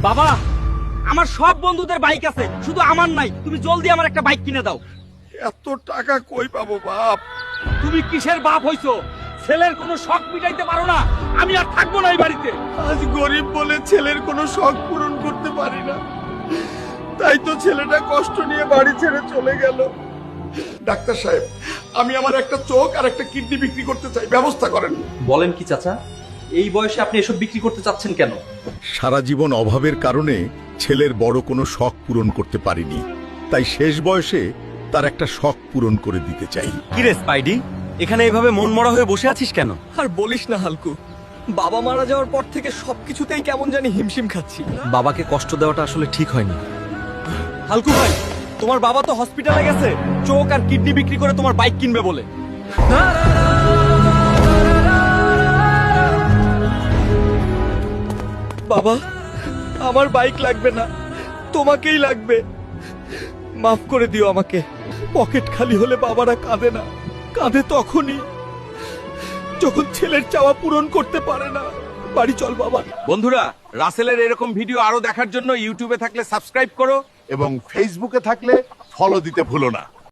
বাবা, আমার সব বন্ধুদের বাইক আছে, শুধু আমার নাই। তুমি জলদি আমার একটা বাইক কিনে দাও। এত টাকা কই পাবো বাপ? তুমি কিসের বাপ হইছো? ছেলের কোনো শখ মিটাইতে পারো না। আমি আর থাকবো না এই বাড়িতে। আজ গরিব বলে ছেলের কোনো শখ পূরণ করতে পারি না, তাই তো ছেলেটা কষ্ট নিয়ে বাড়ি ছেড়ে চলে গেল। ডাক্তার সাহেব, আমি আমার একটা চোখ আর একটা কিডনি বিক্রি করতে চাই, ব্যবস্থা করেন। বলেন কি চাচা, এই বয়সে আপনি এসব বিক্রি করতে চাচ্ছেন কেন? সারা জীবন অভাবের কারণে ছেলের বড় কোনো শখ পূরণ করতে পারিনি, তাই শেষ বয়সে তার একটা শখ পূরণ করে দিতে চাই। কিরে স্পাইডি, এখানে এভাবে মনমরা হয়ে বসে আছিস কেন? আর বলিস না হালকু, বাবা মারা যাওয়ার পর থেকে সবকিছুতেই কেমন জানি হিমশিম খাচ্ছি। বাবাকে কষ্ট দেওয়াটা আসলে ঠিক হয়নি। হালকু ভাই, তোমার বাবা তো হসপিটালে গেছে চোখ আর কিডনি বিক্রি করে তোমার বাইক কিনবে বলে। বাবা, আমার বাইক লাগবে না, তোমাকেই লাগবে। মাফ করে দিও আমাকে। পকেট খালি হলে বাবারা কাঁদে না, কাঁদে তখনই যখন ছেলের চাওয়া পূরণ করতে পারে না। বাড়ি চল বাবা। বন্ধুরা, রাসেলের এরকম ভিডিও আরো দেখার জন্য ইউটিউবে থাকলে সাবস্ক্রাইব করো এবং ফেসবুকে থাকলে ফলো দিতে ভুলো না।